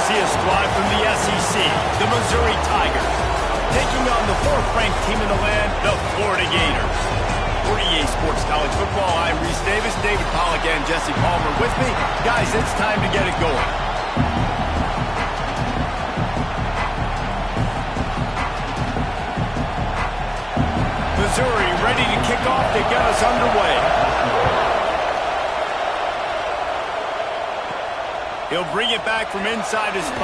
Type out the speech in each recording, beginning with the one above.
see a squad from the SEC, the Missouri Tigers, taking on the 4th-ranked team in the land, the Florida Gators. For EA Sports College Football, I'm Reese Davis, David Pollack, and Jesse Palmer with me. Guys, it's time to get it going. Missouri ready to kick off to get us underway. He'll bring it back from inside his 5.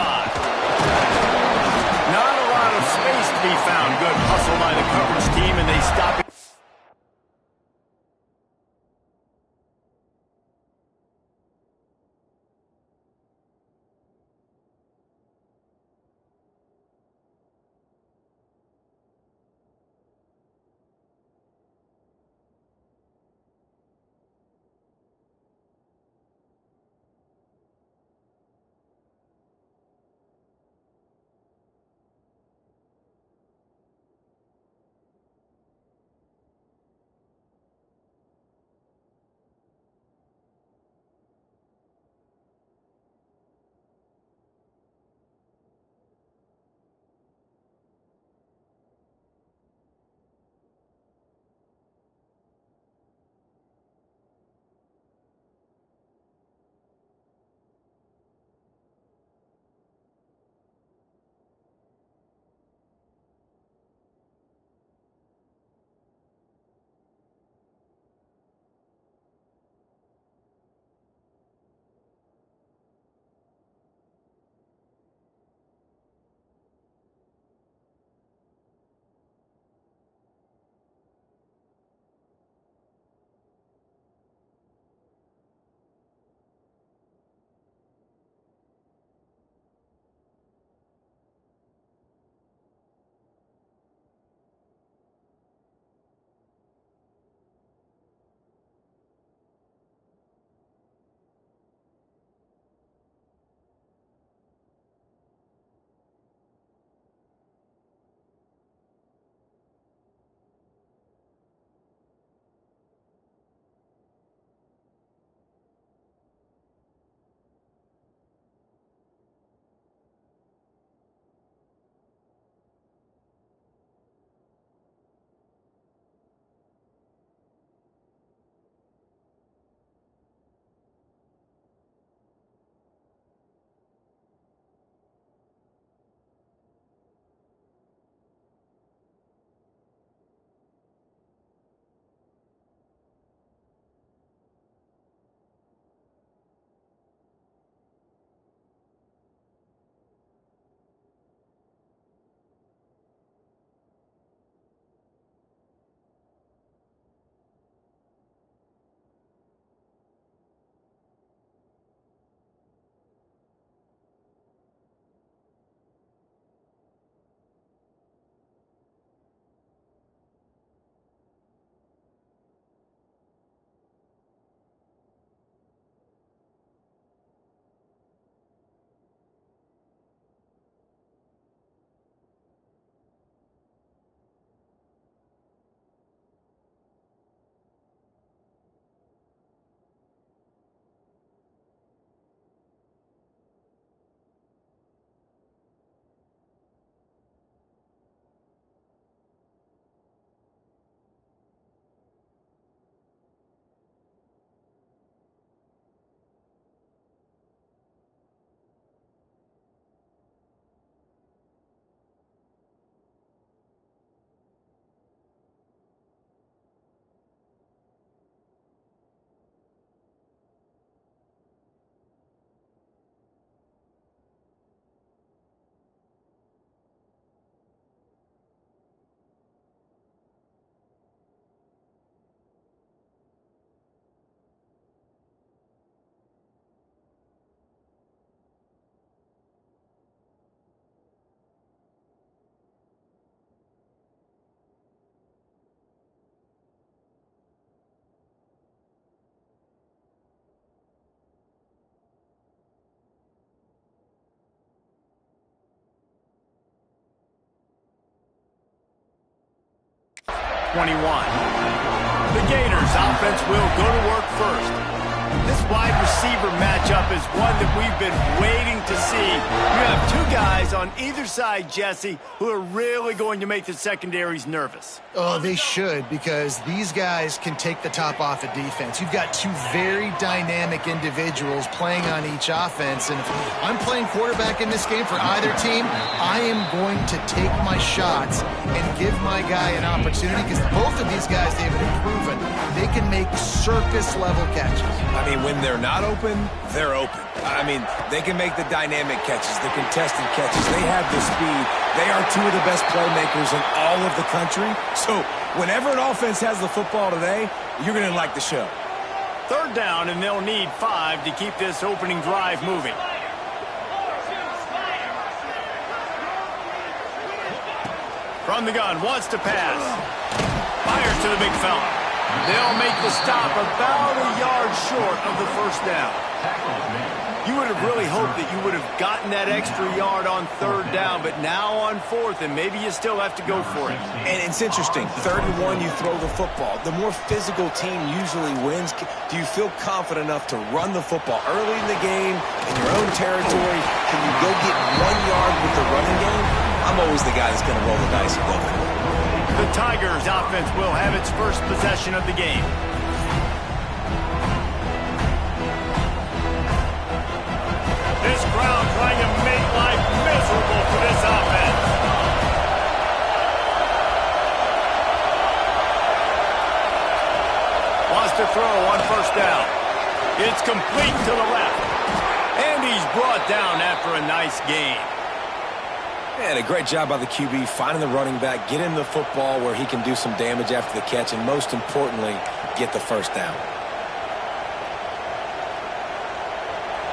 Not a lot of space to be found. Good hustle by the coverage team, and they stop it. The Gators offense will go to work first. This wide receiver matchup is one that we've been waiting to see. You have two guys on either side, Jesse, who are really going to make the secondaries nervous. Oh, they should, because these guys can take the top off of defense. You've got two very dynamic individuals playing on each offense, and if I'm playing quarterback in this game for either team, I am going to take my shots and give my guy an opportunity, because both of these guys, David, have proven they can make circus-level catches. I mean, when they're not open, they're open. I mean, they can make the dynamic catches, the contested catches. They have the speed. They are two of the best playmakers in all of the country. So whenever an offense has the football today, you're going to like the show. Third down, and they'll need 5 to keep this opening drive moving. From the gun, wants to pass. Fires to the big fella. They'll make the stop about a yard short of the first down. You would have really hoped that you would have gotten that extra yard on third down, but now on fourth, and maybe you still have to go for it. And it's interesting. 31, you throw the football. The more physical team usually wins. Do you feel confident enough to run the football early in the game, in your own territory? Can you go get 1 yard with the running game? I'm always the guy that's going to roll the dice and go for it. The Tigers offense will have its first possession of the game. This crowd trying to make life miserable for this offense. Wants to throw on first down. It's complete to the left. And he's brought down after a nice gain. And a great job by the QB finding the running back, get him the football where he can do some damage after the catch, and most importantly, get the first down.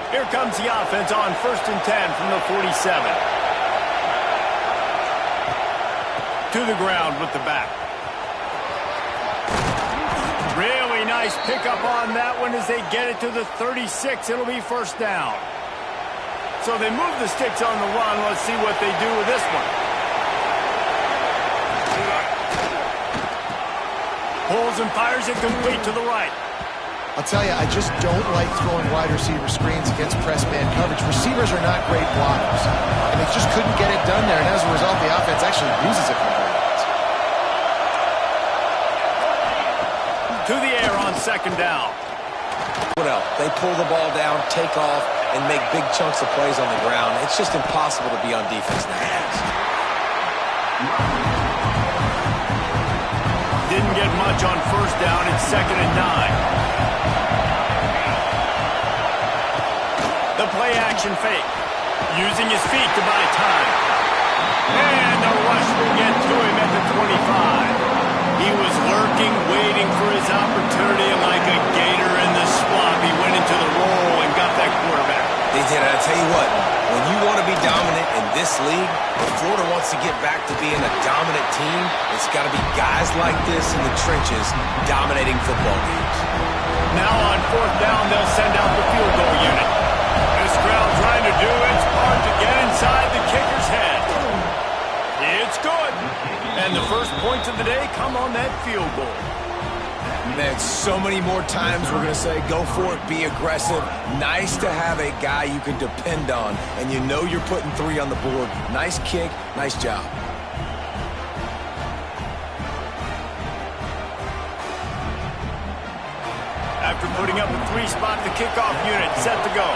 Here comes the offense on 1st and 10 from the 47. To the ground with the back. Really nice pickup on that one as they get it to the 36. It'll be first down. So they move the sticks on the run. Let's see what they do with this one. Pulls and fires it complete to the right. I'll tell you, I just don't like throwing wide receiver screens against press man coverage. Receivers are not great blockers, and they just couldn't get it done there, and as a result, the offense actually loses it from yards. To the air on second down. What else? They pull the ball down, take off, and make big chunks of plays on the ground. It's just impossible to be on defense nowadays. Didn't get much on first down. It's 2nd and 9. The play action fake. Using his feet to buy time. And the rush will get to him at the 25. He was lurking, waiting for his opportunity, and like a gator in the swamp, he went into the roll and got that quarterback. They did. I tell you what, when you want to be dominant in this league, if Florida wants to get back to being a dominant team, it's got to be guys like this in the trenches dominating football games. Now on 4th down, they'll send out the field goal unit. This crowd trying to do its part to get inside the kicker's head. It's good. And the first points of the day come on that field goal. Man, so many more times we're going to say, go for it, be aggressive. Nice to have a guy you can depend on, and you know you're putting 3 on the board. Nice kick, nice job. After putting up a 3-spot, the kickoff unit set to go.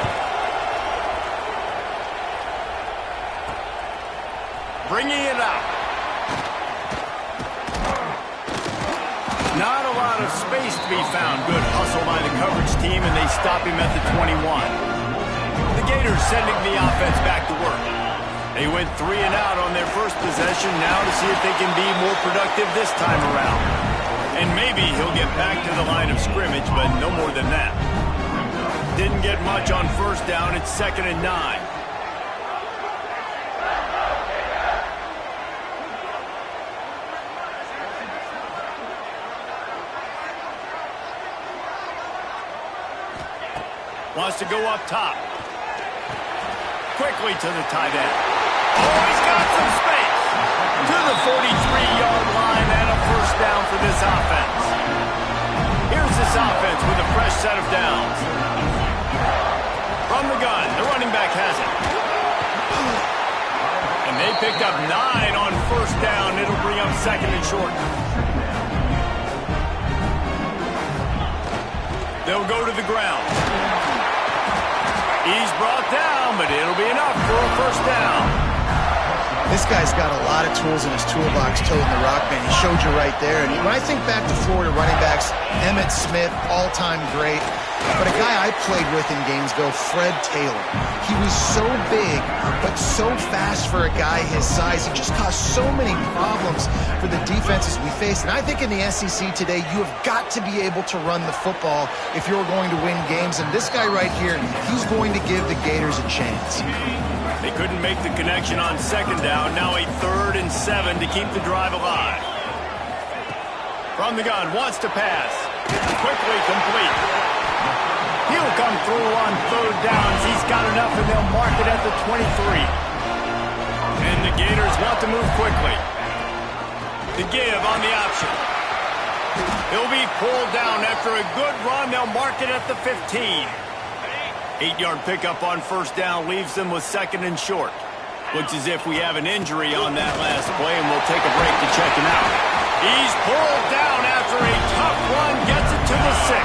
Bringing it out. Not a lot of space to be found. Good hustle by the coverage team, and they stop him at the 21. The Gators sending the offense back to work. They went 3 and out on their first possession, now to see if they can be more productive this time around. And maybe he'll get back to the line of scrimmage, but no more than that. Didn't get much on first down. It's 2nd and 9. Wants to go up top. Quickly to the tight end. Oh, he's got some space. To the 43-yard line and a first down for this offense. Here's this offense with a fresh set of downs. picked up 9 on first down. It'll bring up second and short. They'll go to the ground. He's brought down, but it'll be enough for a first down. This guy's got a lot of tools in his toolbox toting the rock, man. He showed you right there. And when I think back to Florida running backs, Emmitt Smith, all-time great. But a guy I played with in games ago, Fred Taylor. He was so big, but so fast for a guy his size. He just caused so many problems for the defenses we faced. And I think in the SEC today, you have got to be able to run the football if you're going to win games. And this guy right here, he's going to give the Gators a chance. They couldn't make the connection on second down. Now a 3rd and 7 to keep the drive alive. From the gun, wants to pass. Quickly complete. He'll come through on 3rd downs. He's got enough, and they'll mark it at the 23. And the Gators want to move quickly. The give on the option. He'll be pulled down after a good run. They'll mark it at the 15. 8-yard pickup on first down leaves them with second and short. Looks as if we have an injury on that last play, and we'll take a break to check him out. He's pulled down after a tough run, gets it to the 6.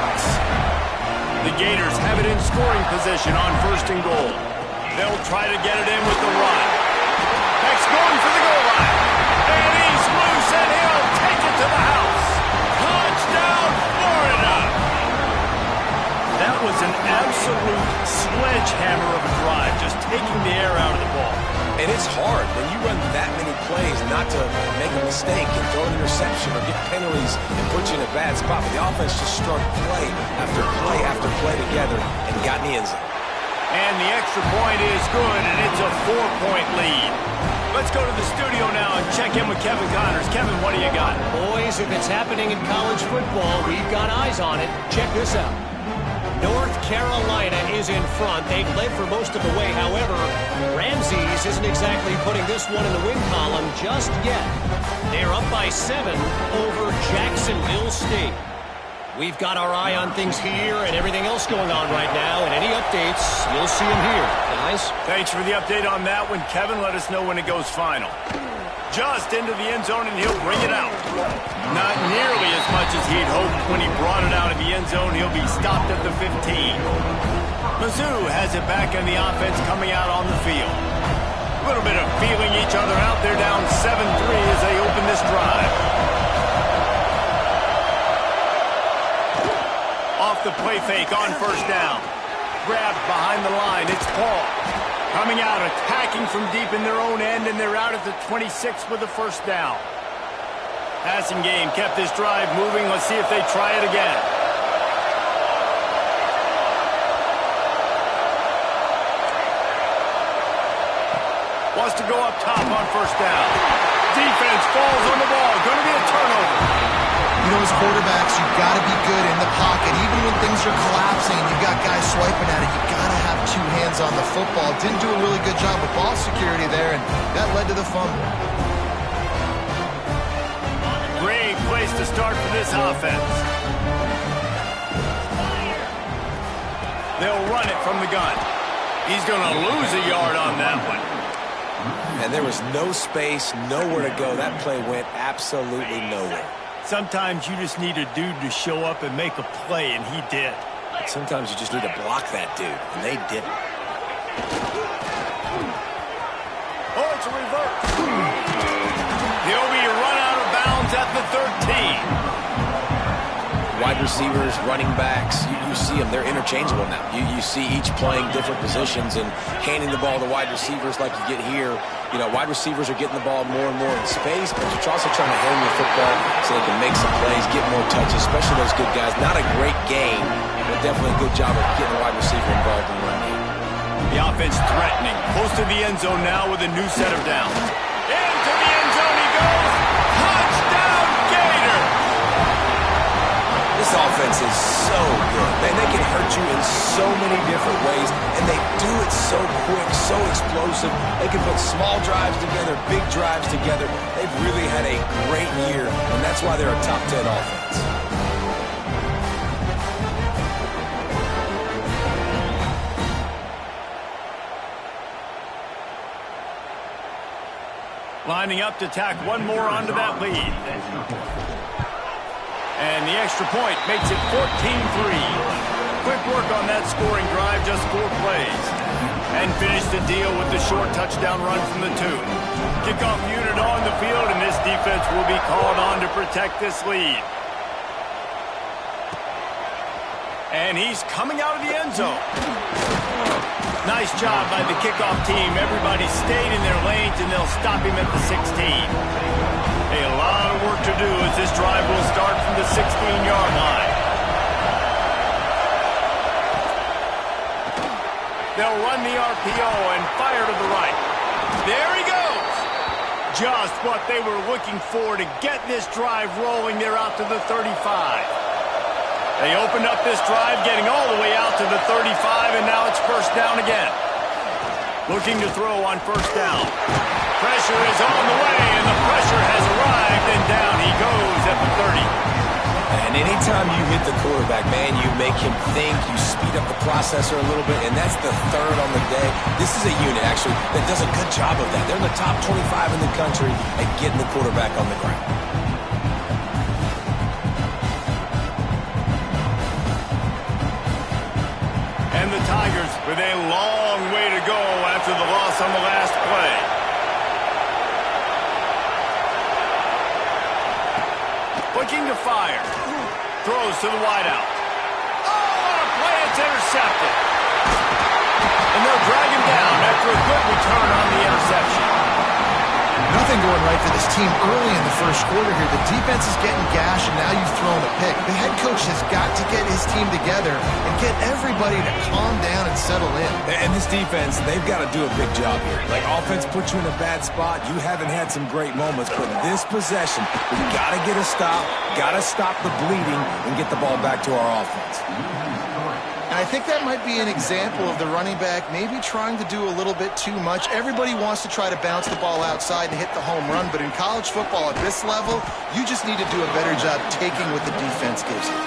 The Gators have it in scoring position on 1st and goal. They'll try to get it in with the run. Next going for the goal line. And he's loose, and he'll take it to the house. Touchdown, Florida! That was an absolute sledgehammer of a drive, just taking the air out of the ball. And it's hard when you run that many plays not to make a mistake and throw an interception or get penalties and put you in a bad spot. But the offense just strung play after play after play together and got in the end zone. And the extra point is good, and it's a 4-point lead. Let's go to the studio now and check in with Kevin Connors. Kevin, what do you got? Boys, if it's happening in college football, we've got eyes on it. Check this out. North Carolina is in front. They've led for most of the way. However, Ramses isn't exactly putting this one in the win column just yet. They're up by 7 over Jacksonville State. We've got our eye on things here and everything else going on right now, and any updates, you'll see them here. Guys? Thanks for the update on that one. Kevin, let us know when it goes final. Just into the end zone, and he'll bring it out. Not nearly as much as he'd hoped when he brought it out of the end zone. He'll be stopped at the 15. Mizzou has it back in the offense coming out on the field. A little bit of feeling each other out. They're down 7-3 as they open this drive. Off the play fake on first down. Grabbed behind the line. It's Paul. Coming out, attacking from deep in their own end, and they're out at the 26 with the first down. Passing game kept this drive moving. Let's see if they try it again. Wants to go up top on first down. Defense falls on the ball. Going to be a turnover. You know, as quarterbacks, you've got to be good in the pocket. Even when things are collapsing, you've got guys swiping at it. You've got to have 2 hands on the football. Didn't do a really good job of ball security there, and that led to the fumble. Great place to start for this offense. They'll run it from the gun. He's going to lose a yard on that one. And there was no space, nowhere to go. That play went absolutely nowhere. Sometimes you just need a dude to show up and make a play, and he did. Sometimes you just need to block that dude, and they didn't. Oh, it's a reverse. He'll be run out of bounds at the 13. Wide receivers, running backs, you see them. They're interchangeable now. You see each playing different positions and handing the ball to wide receivers like you get here. You know, wide receivers are getting the ball more and more in space, but you're also trying to hand the football so they can make some plays, get more touches, especially those good guys. Not a great game, but definitely a good job of getting the wide receiver involved in the run game. The offense threatening. Close to the end zone now with a new set of downs. Into the end zone he goes. Touchdown, Gator! This offense is so good. Man, they can hurt you in so many different ways, and they do it so quick, so explosive. They can put small drives together, big drives together. They've really had a great year, and that's why they're a top 10 offense. Lining up to tack one more onto that lead. And the extra point makes it 14-3. Quick work on that scoring drive, just 4 plays. And finish the deal with the short touchdown run from the 2. Kickoff unit on the field, and this defense will be called on to protect this lead. And he's coming out of the end zone. Nice job by the kickoff team. Everybody stayed in their lanes, and they'll stop him at the 16. A lot of work to do as this drive will start from the 16-yard line. They'll run the RPO and fire to the right. There he goes. Just what they were looking for to get this drive rolling. They're out to the 35. They opened up this drive, getting all the way out to the 35, and now it's first down again. Looking to throw on first down. Pressure is on the way, and the pressure has arrived, and down he goes at the 30. And anytime you hit the quarterback, man, you make him think, you speed up the processor a little bit, and that's the 3rd on the day. This is a unit, actually, that does a good job of that. They're in the top 25 in the country at getting the quarterback on the ground. And the Tigers with a long way to go after the loss on the last play. Looking to fire. Throws to the wideout. Oh, what a play. It's intercepted. And they'll drag him down after a good return on the interception. Nothing going right for this team early in the first quarter here. The defense is getting gashed, and now you've thrown a pick. The head coach has got to get his team together and get everybody to calm down and settle in. And this defense, they've got to do a big job here. Like, offense puts you in a bad spot. You haven't had some great moments, but this possession, we got to get a stop, got to stop the bleeding, and get the ball back to our offense. And I think that might be an example of the running back maybe trying to do a little bit too much. Everybody wants to try to bounce the ball outside and hit the home run, but in college football at this level, you just need to do a better job taking what the defense gives you.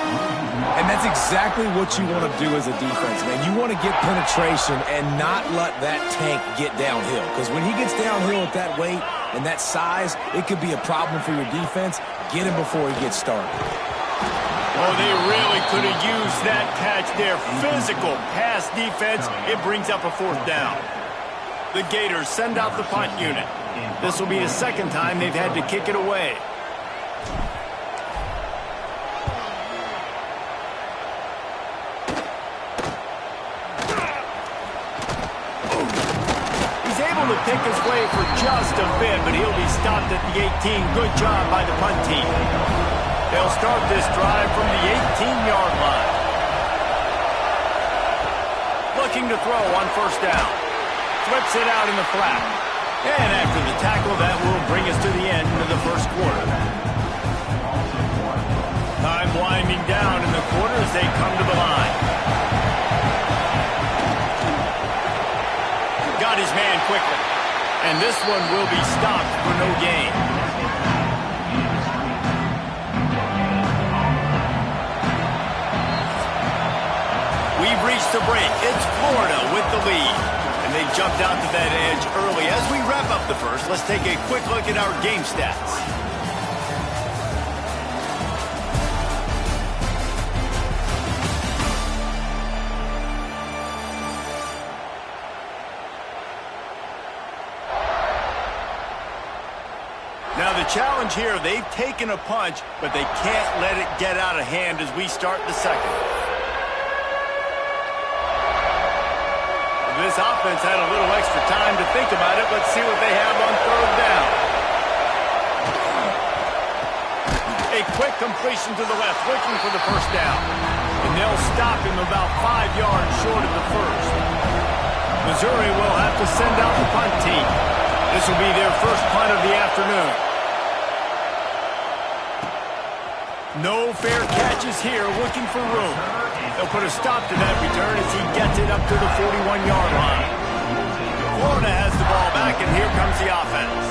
And that's exactly what you want to do as a defense, man. You want to get penetration and not let that tank get downhill, because when he gets downhill at that weight and that size, it could be a problem for your defense. Get him before he gets started. Oh, they really could have used that catch there. Physical pass defense. It brings up a 4th down. The Gators send out the punt unit. This will be the 2nd time they've had to kick it away. He's able to pick his way for just a bit, but he'll be stopped at the 18. Good job by the punt team. They'll start this drive from the 18-yard line. Looking to throw on first down. Flips it out in the flat. And after the tackle, that will bring us to the end of the first quarter. Time winding down in the quarter as they come to the line. Got his man quickly. And this one will be stopped for no gain. We've reached the break. It's Florida with the lead. And they jumped out to that edge early. As we wrap up the first, let's take a quick look at our game stats. Now the challenge here, they've taken a punch, but they can't let it get out of hand as we start the second. This offense had a little extra time to think about it. Let's see what they have on 3rd down. A quick completion to the left, looking for the first down. And they'll stop him about 5 yards short of the first. Missouri will have to send out the punt team. This will be their first punt of the afternoon. No fair catches here, looking for room. They'll put a stop to that return as he gets it up to the 41-yard line. Florida has the ball back, and here comes the offense.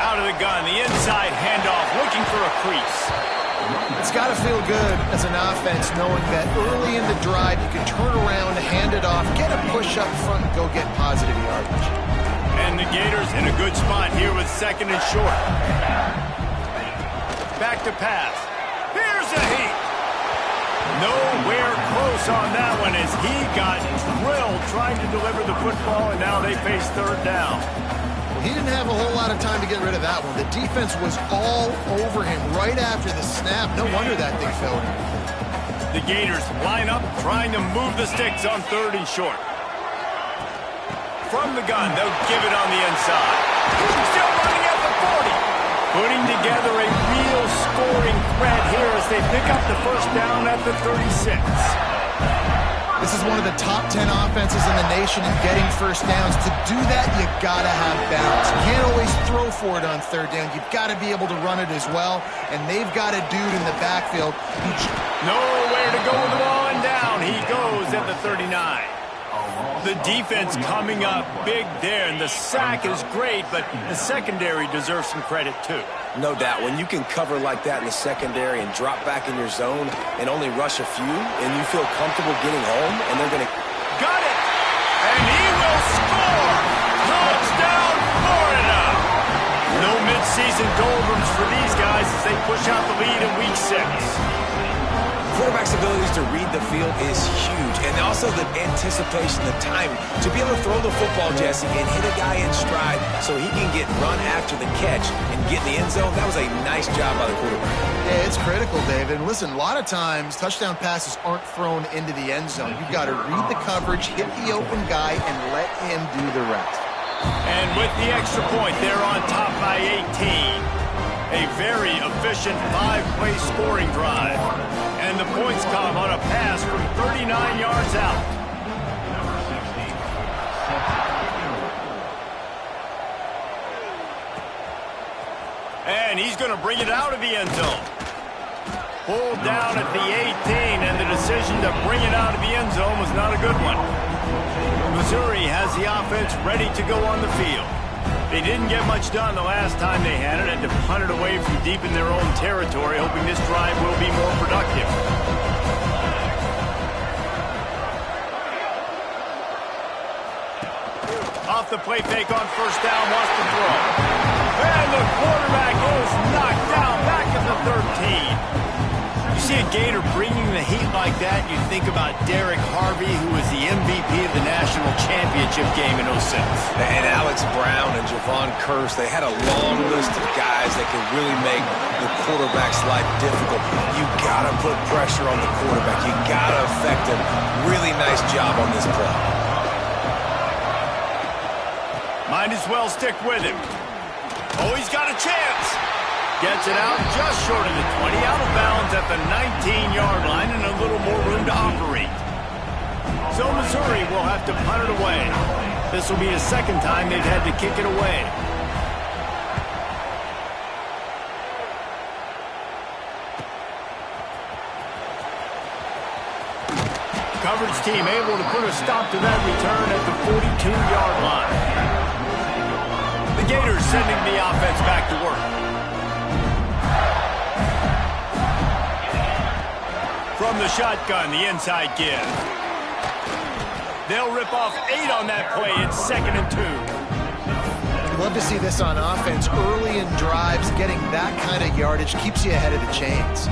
Out of the gun, the inside handoff, looking for a crease. It's got to feel good as an offense knowing that early in the drive you can turn around, hand it off, get a push up front, and go get positive yardage. And the Gators in a good spot here with second and short. Back to pass. Here's a heat. Nowhere close on that one as he got drilled trying to deliver the football, and now they face third down. He didn't have a whole lot of time to get rid of that one. The defense was all over him right after the snap. No wonder that thing fell in. The Gators line up trying to move the sticks on third and short. From the gun, they'll give it on the inside. Still running at the 40. Putting together a real scoring threat here as they pick up the first down at the 36. This is one of the top 10 offenses in the nation in getting first downs. To do that, you gotta have balance. You can't always throw for it on third down. You've got to be able to run it as well. And they've got a dude in the backfield who... Nowhere to go with the ball, and down he goes at the 39. The defense coming up big there, and the sack is great, but the secondary deserves some credit too. No doubt. When you can cover like that in the secondary and drop back in your zone and only rush a few, and you feel comfortable getting home, and they're going to... Got it! And he will score! Touchdown, Florida! No midseason doldrums for these guys as they push out the lead in Week 6. Quarterback's abilities to read the field is huge, and also the anticipation, the timing. To be able to throw the football, Jesse, and hit a guy in stride so he can get run after the catch and get in the end zone, that was a nice job by the quarterback. Yeah, it's critical, David. Listen, a lot of times touchdown passes aren't thrown into the end zone. You've got to read the coverage, hit the open guy, and let him do the rest. And with the extra point, they're on top by 18. A very efficient 5-play scoring drive. And the points come on a pass from 39 yards out. And he's going to bring it out of the end zone. Pulled down at the 18, and the decision to bring it out of the end zone was not a good one. Missouri has the offense ready to go on the field. They didn't get much done the last time they had it, and to punt it away from deep in their own territory, hoping this drive will be more productive. Off the play fake on first down, wants to throw. And the quarterback is knocked down back at the 13. You see a Gator bringing the heat like that, you think about Derek Harvey, who was the MVP of the national championship game in 06. And Alex Brown and Javon Curse, they had a long list of guys that could really make the quarterback's life difficult. You got to put pressure on the quarterback. You got to affect him. Really nice job on this play. Might as well stick with him. Oh, he's got a chance. Gets it out just short of the 20, out of bounds at the 19-yard line, and a little more room to operate. So Missouri will have to punt it away. This will be the second time they've had to kick it away. Coverage team able to put a stop to that return at the 42-yard line. The Gators sending the offense back to work. From the shotgun, the inside give. They'll rip off 8 on that play. It's 2nd and 2. Love to see this on offense. Early in drives, getting that kind of yardage keeps you ahead of the chains.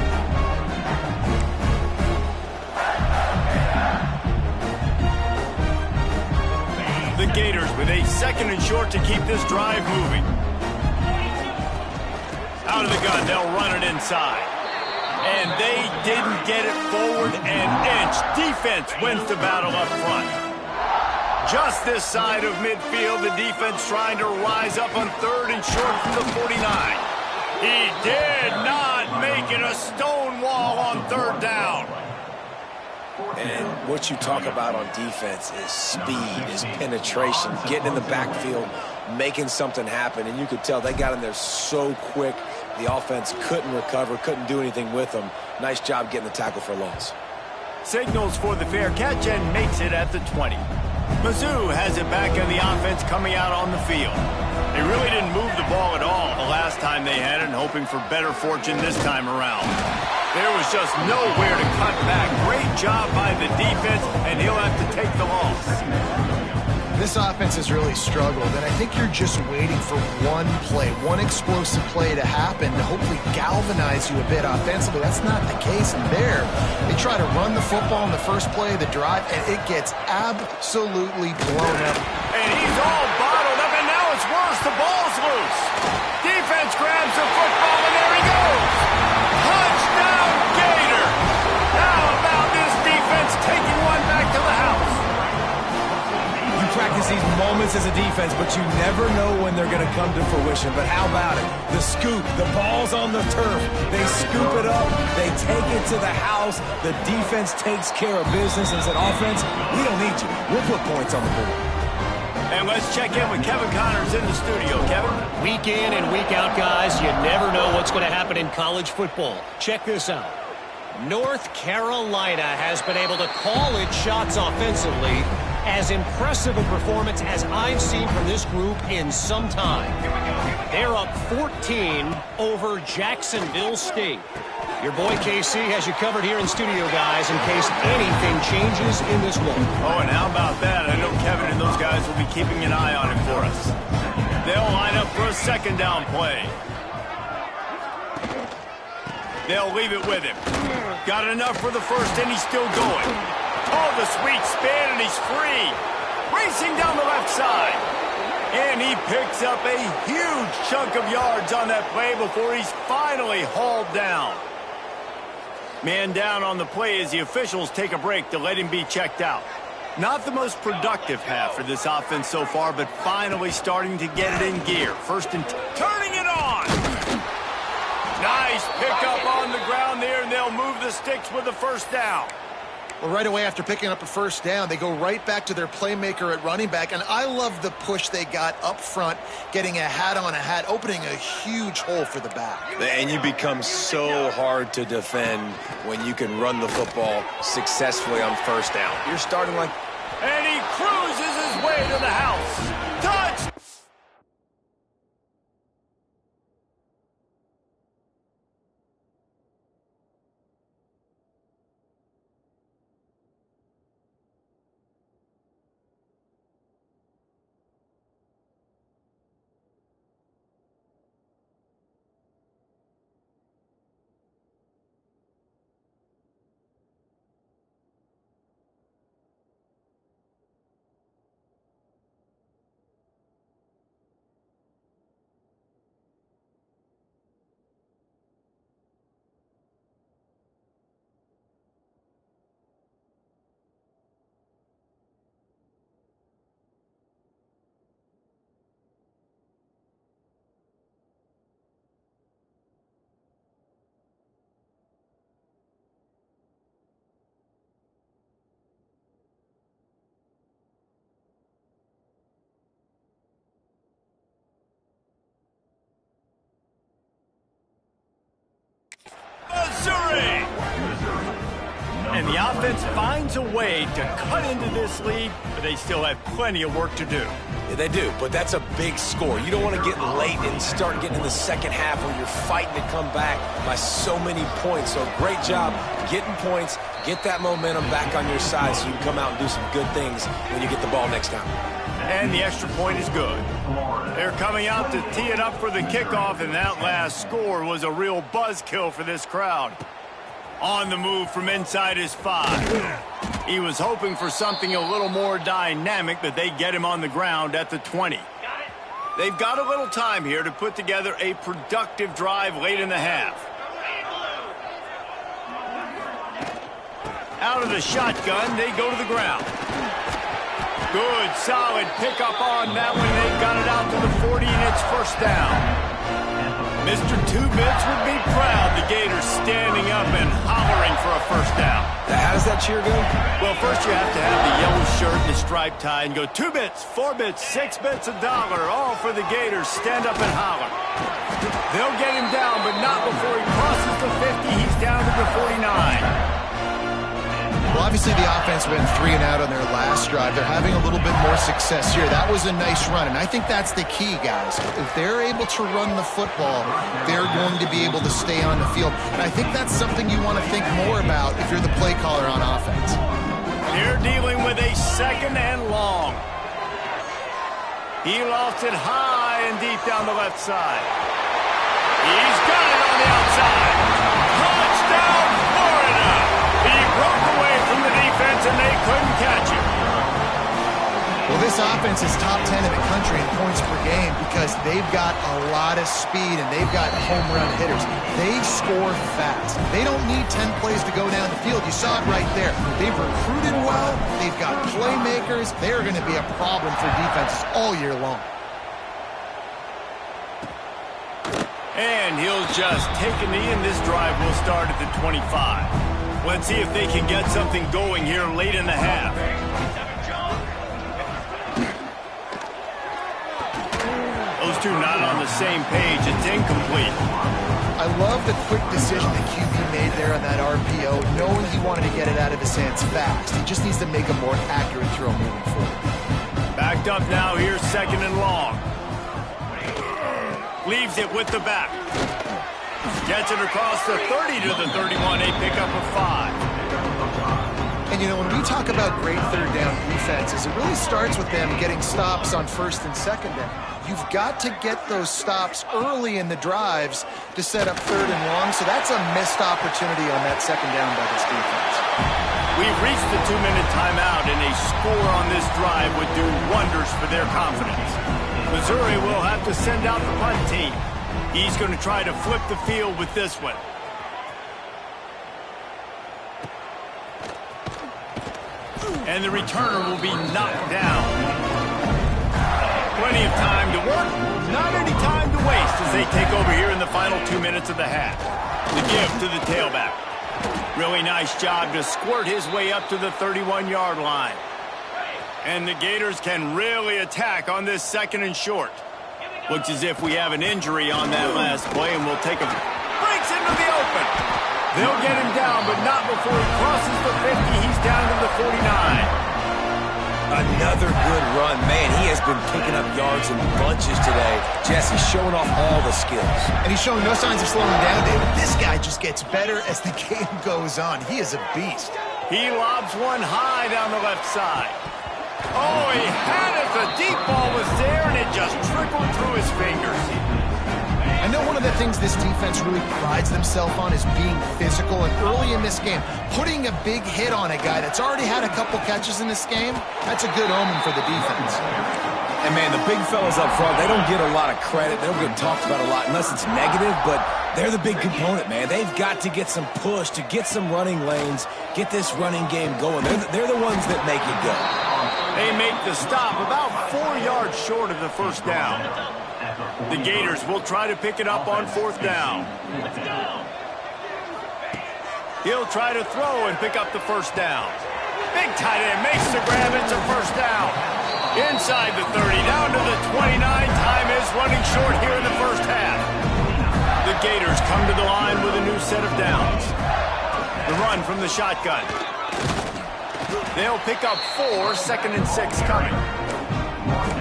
The Gators with a 2nd and short to keep this drive moving. Out of the gun, they'll run it inside. And they didn't get it forward an inch. Defense wins the battle up front. Just this side of midfield, the defense trying to rise up on 3rd and short from the 49. He did not make it a stone wall on 3rd down. And what you talk about on defense is speed, is penetration, getting in the backfield, making something happen. And you could tell they got in there so quick. The offense couldn't recover, couldn't do anything with them. Nice job getting the tackle for a loss. Signals for the fair catch and makes it at the 20. Mizzou has it back in the offense coming out on the field. They really didn't move the ball at all the last time they had it, and hoping for better fortune this time around. There was just nowhere to cut back. Great job by the defense, and he'll have to take the loss. This offense has really struggled, and I think you're just waiting for one play, one explosive play to happen to hopefully galvanize you a bit offensively. That's not the case, and there, they try to run the football in the first play of the drive, and it gets absolutely blown up. And he's all bottled up, and now it's worse. The ball's loose. Defense grabs the football, and there he goes. Touchdown, Gator. How about this defense taking one back to the house? Practice these moments as a defense, but you never know when they're going to come to fruition. But how about it? The scoop, the ball's on the turf. They scoop it up. They take it to the house. The defense takes care of business and said, offense, we don't need you. We'll put points on the board. And let's check in with Kevin Connors in the studio. Kevin? Week in and week out, guys, you never know what's going to happen in college football. Check this out. North Carolina has been able to call its shots offensively. As impressive a performance as I've seen from this group in some time. They're up 14 over Jacksonville State. Your boy KC has you covered here in studio, guys, in case anything changes in this one. Oh, and how about that? I know Kevin and those guys will be keeping an eye on it for us. They'll line up for a second down play. They'll leave it with him. Got enough for the first, and he's still going. Oh, the sweet spin, and he's free. Racing down the left side. And he picks up a huge chunk of yards on that play before he's finally hauled down. Man down on the play as the officials take a break to let him be checked out. Not the most productive half for this offense so far, but finally starting to get it in gear. First and turning it on. Nice pickup on the ground there, and they'll move the sticks with the first down. Well, right away after picking up a first down, they go right back to their playmaker at running back, and I love the push they got up front, getting a hat on a hat, opening a huge hole for the back. And you become so hard to defend when you can run the football successfully on first down. You're starting like... And he cruises his way to the house. Touch! Missouri! And the offense finds a way to cut into this lead, but they still have plenty of work to do. Yeah, they do, but that's a big score. You don't want to get late and start getting in the second half where you're fighting to come back by so many points. So great job getting points, get that momentum back on your side so you can come out and do some good things when you get the ball next time. And the extra point is good. They're coming out to tee it up for the kickoff, and that last score was a real buzzkill for this crowd. On the move from inside his 5. He was hoping for something a little more dynamic, but they get him on the ground at the 20. They've got a little time here to put together a productive drive late in the half. Out of the shotgun, they go to the ground. Good, solid pickup on that one. They got it out to the 40, and it's first down. Mr. Two-Bits would be proud. The Gators standing up and hollering for a first down. Now, how does that cheer go? Well, first you have to have the yellow shirt and the striped tie and go 2 bits, 4 bits, 6 bits, $1, all for the Gators. Stand up and holler. They'll get him down, but not before he crosses the 50. He's down to the 49. Well, obviously the offense went 3 and out on their last drive. They're having a little bit more success here. That was a nice run, and I think that's the key, guys. If they're able to run the football, they're going to be able to stay on the field. And I think that's something you want to think more about if you're the play caller on offense. They're dealing with a second and long. He lost it high and deep down the left side. He's got it on the outside. Touchdown, Florida! He broke away from the defense and they couldn't catch him. Well, this offense is top 10 in the country in points per game because they've got a lot of speed and they've got home run hitters. They score fast. They don't need 10 plays to go down the field. You saw it right there. They've recruited well. They've got playmakers. They're going to be a problem for defenses all year long. And he'll just take a knee, and this drive will start at the 25. Let's see if they can get something going here late in the half. Those two not on the same page. It's incomplete. I love the quick decision that QB made there on that RPO, knowing he wanted to get it out of his hands fast. He just needs to make a more accurate throw moving forward. Backed up now. Here's second and long. Leaves it with the back. Gets it across the 30 to the 31. A pickup of 5. And, you know, when we talk about great third down defenses, it really starts with them getting stops on first and second down. You've got to get those stops early in the drives to set up third and long, so that's a missed opportunity on that second down by this defense. We've reached the 2-minute timeout, and a score on this drive would do wonders for their confidence. Missouri will have to send out the punt team. He's going to try to flip the field with this one. And the returner will be knocked down. Plenty of time to work, not any time to waste as they take over here in the final 2 minutes of the half. The give to the tailback. Really nice job to squirt his way up to the 31-yard line. And the Gators can really attack on this second and short. Looks as if we have an injury on that last play, and we'll take him. Breaks into the open. They'll get him down, but not before he crosses the 50. He's down to the 49. Another good run. Man, he has been picking up yards in bunches today. Jesse's showing off all the skills. And he's showing no signs of slowing down, David. This guy just gets better as the game goes on. He is a beast. He lobs one high down the left side. Oh, he had it. The deep ball was there, and it just trickled through his fingers. I know one of the things this defense really prides themselves on is being physical, and early in this game, putting a big hit on a guy that's already had a couple catches in this game, that's a good omen for the defense. And, man, the big fellas up front, they don't get a lot of credit. They don't get talked about a lot unless it's negative, but they're the big component, man. They've got to get some push to get some running lanes, get this running game going. They're the ones that make it go. They make the stop about 4 yards short of the first down. The Gators will try to pick it up on fourth down. He'll try to throw and pick up the first down. Big tight end makes the grab. It's a first down. Inside the 30, down to the 29. Time is running short here in the first half. The Gators come to the line with a new set of downs. The run from the shotgun. They'll pick up 4, second and 6 coming.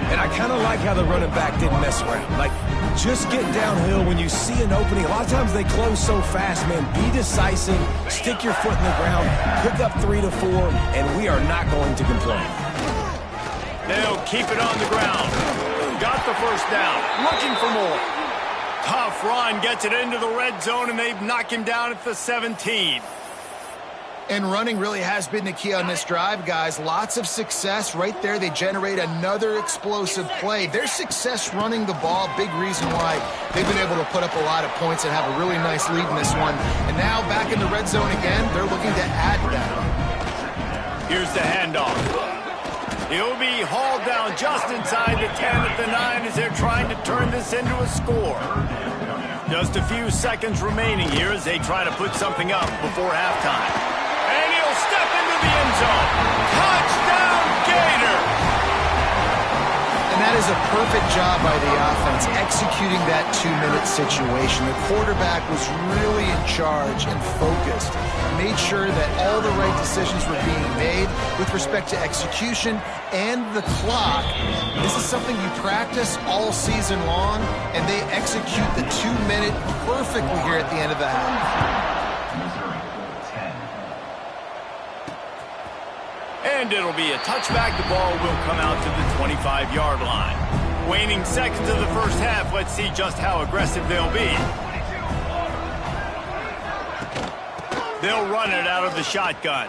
And I kind of like how the running back didn't mess around. Like, just get downhill when you see an opening. A lot of times they close so fast, man. Be decisive, stick your foot in the ground, pick up 3 to 4, and we are not going to complain. They'll keep it on the ground. Got the first down. Looking for more. Tough run, gets it into the red zone, and they've knocked him down at the 17. And running really has been the key on this drive, guys. Lots of success right there. They generate another explosive play. Their success running the ball, big reason why they've been able to put up a lot of points and have a really nice lead in this one. And now back in the red zone again, they're looking to add that. Here's the handoff. He'll be hauled down just inside the 10 at the 9 as they're trying to turn this into a score. Just a few seconds remaining here as they try to put something up before halftime. And he'll step into the end zone. Touchdown, Gator! And that is a perfect job by the offense, executing that 2-minute situation. The quarterback was really in charge and focused. Made sure that all the right decisions were being made with respect to execution and the clock. This is something you practice all season long, and they execute the 2-minute perfectly here at the end of the half. And it'll be a touchback. The ball will come out to the 25-yard line. Waning seconds of the first half. Let's see just how aggressive they'll be. They'll run it out of the shotgun.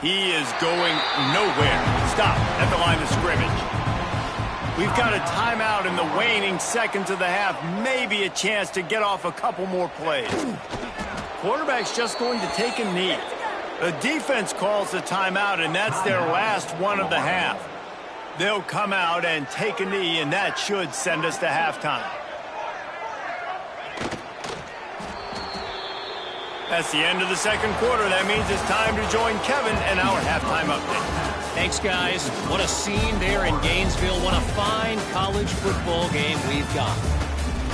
He is going nowhere. Stop at the line of scrimmage. We've got a timeout in the waning seconds of the half. Maybe a chance to get off a couple more plays. Quarterback's just going to take a knee. The defense calls the timeout, and that's their last one of the half. They'll come out and take a knee, and that should send us to halftime. That's the end of the second quarter. That means it's time to join Kevin and our halftime update. Thanks, guys. What a scene there in Gainesville. What a fine college football game we've got.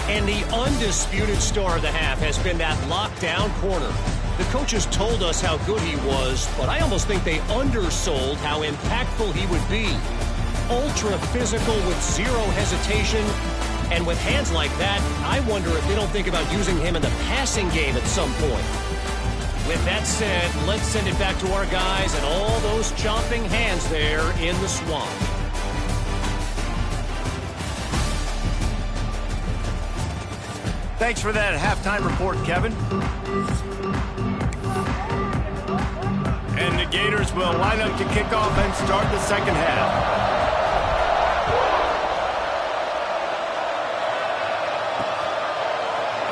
And the undisputed star of the half has been that lockdown corner. The coaches told us how good he was, but I almost think they undersold how impactful he would be. Ultra physical with zero hesitation. And with hands like that, I wonder if they don't think about using him in the passing game at some point. With that said, let's send it back to our guys and all those chomping hands there in the swamp. Thanks for that halftime report, Kevin. And the Gators will line up to kick off and start the second half.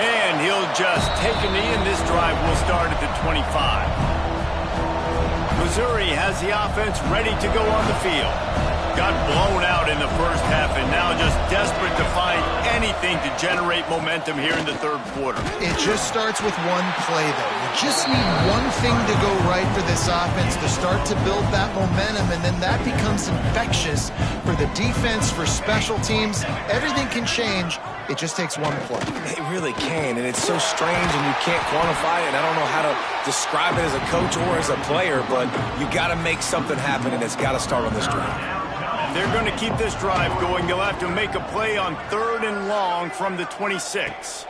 And he'll just take a knee, and this drive will start at the 25. Missouri has the offense ready to go on the field. Got blown out in the first half, and now just desperate to find anything to generate momentum here in the third quarter. It just starts with one play, though. You just need one thing to go right for this offense to start to build that momentum, and then that becomes infectious for the defense, for special teams. Everything can change. It just takes one play. It really can, and it's so strange, and you can't quantify it, and I don't know how to describe it as a coach or as a player, but you got to make something happen, and it's got to start on this drive. They're going to keep this drive going. They'll have to make a play on 3rd and long from the 26.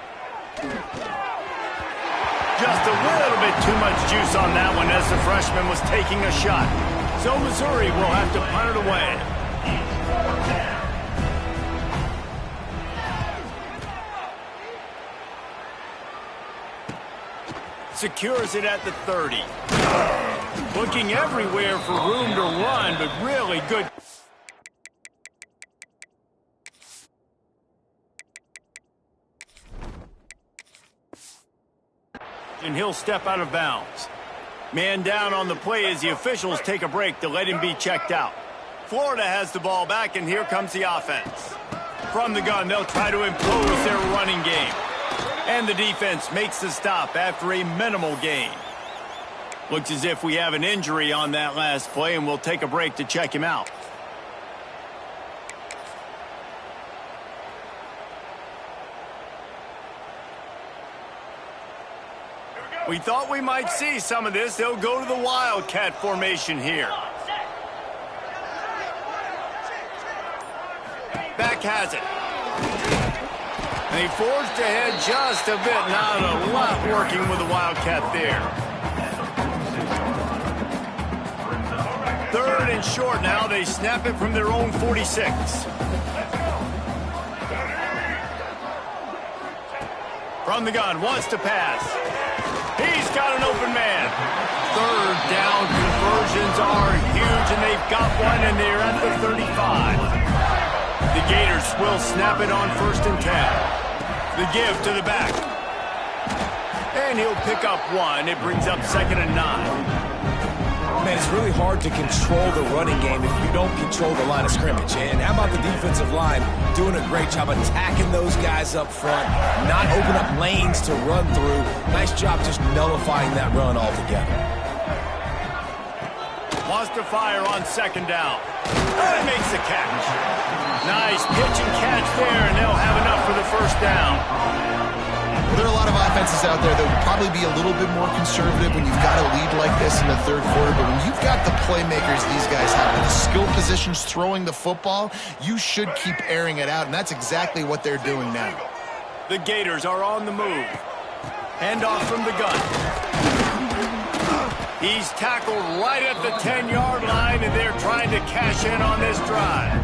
Just a little bit too much juice on that one as the freshman was taking a shot. So Missouri will have to punt it away. Secures it at the 30. Looking everywhere for room to run, but really good. And he'll step out of bounds. Man down on the play as the officials take a break to let him be checked out. Florida has the ball back, and here comes the offense. From the gun, they'll try to impose their running game. And the defense makes the stop after a minimal gain. Looks as if we have an injury on that last play, and we'll take a break to check him out. We thought we might see some of this. They'll go to the Wildcat formation here. Back has it. They forged ahead just a bit. Not a lot working with the Wildcat there. 3rd and short now. They snap it from their own 46. From the gun, wants to pass. He's got an open man. 3rd down conversions are huge, and they've got one, and they're at the 35. The Gators will snap it on 1st and 10. The give to the back. And he'll pick up one. It brings up 2nd and 9. Man, it's really hard to control the running game if you don't control the line of scrimmage. And how about the defensive line doing a great job attacking those guys up front, not open up lanes to run through. Nice job just nullifying that run altogether. Wants to fire on 2nd down. And makes the catch. Nice pitch and catch there, and they'll have enough for the 1st down. Well, there are a lot of offenses out there that would probably be a little bit more conservative when you've got a lead like this in the 3rd quarter. But when you've got the playmakers these guys have, with the skill positions throwing the football, you should keep airing it out, and that's exactly what they're doing now. The Gators are on the move. Handoff from the gun. He's tackled right at the 10-yard line, and they're trying to cash in on this drive.